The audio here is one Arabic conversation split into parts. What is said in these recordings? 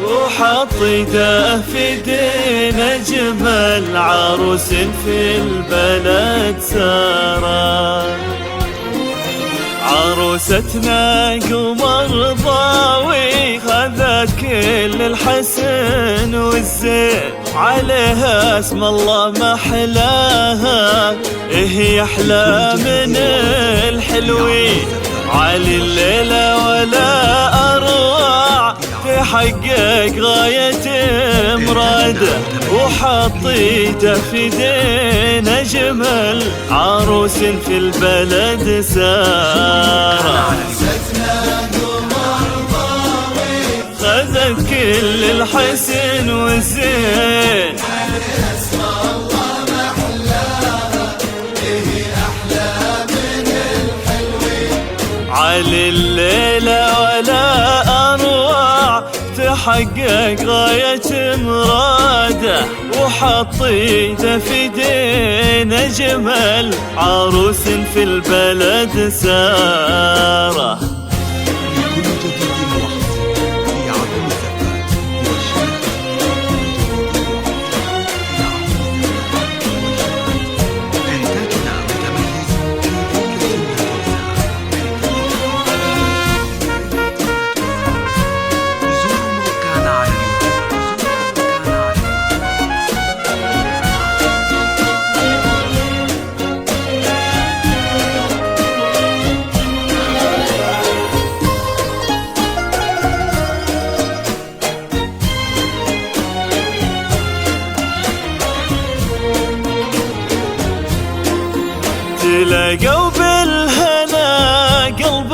وحط يده في دين أجمل عروس في البلد سارة. عروستنا قمر ضاوي خذت كل الحسن والزين، عليها اسم الله محلاها، هي أحلى من الحلوين. علي الليلة ولا أروع تحقق غاية مراده، وحط يده في دين أجمل عروس في البلد سارة. خذت كل الحسن والزين، علي الليلة ولا أروع تحقق غاية مراده، وحط يده في دين أجمل عروس في البلد سارة. تلاقوا بالهنا قلب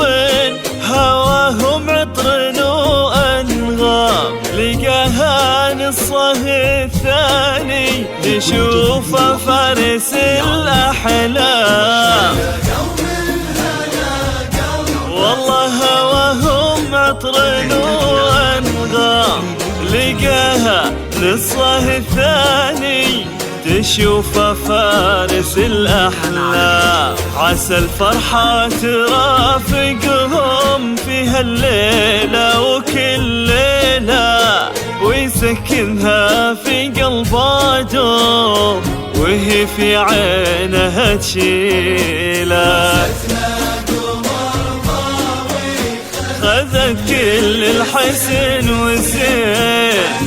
هواهم عطر وأنغام، لقاها نصه الثاني يشوفه فارس الأحلام. والله هواهم عطر وأنغام، لقاها نصه الثاني تشوف فارس الأحلام. عسى الفرحة ترافقهم في هالليلة وكل ليلة، ويسكنها في قلبه دوم، وهي في عينها تشيله. خذت كل الحسن والزين،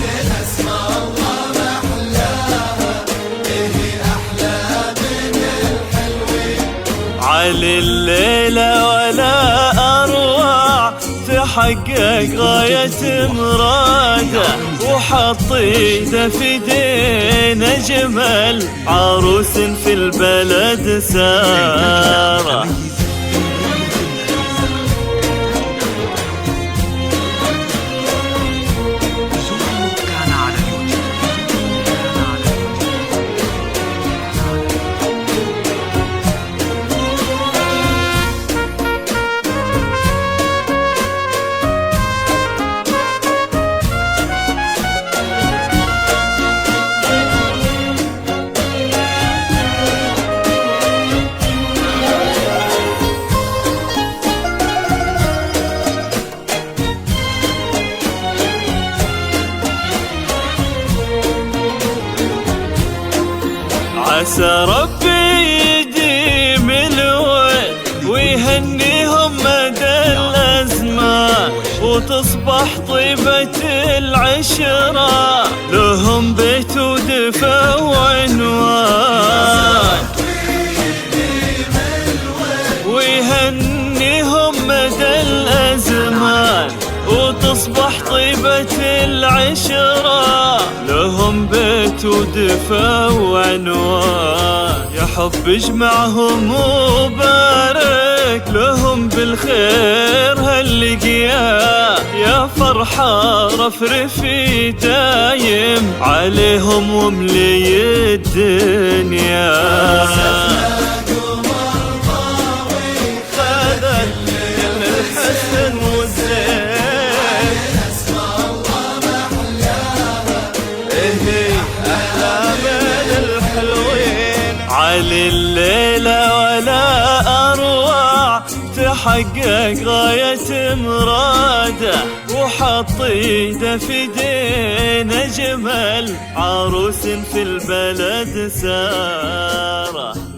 علي الليلة ولا أروع تحقق غاية مراده، وحط يده في دين أجمل عروس في البلد سارة. عسى ربي يديم الود ويهنيهم مدى الأزمان، وتصبح طيبة العشرة لهم بيت ودفا وعنوان. ويهنيهم مدى الأزمان، وتصبح طيبة العشرة لهم بيت ودفا وعنوان. يا حب اجمعهم وبارك لهم بالخير هاللقيا، يا فرحة رفرفي دايم عليهم وملي الدنيا. علي الليلة ولا أروع وحقق غاية مراده، وحط ايده في دين اجمل عروس في البلد ساره.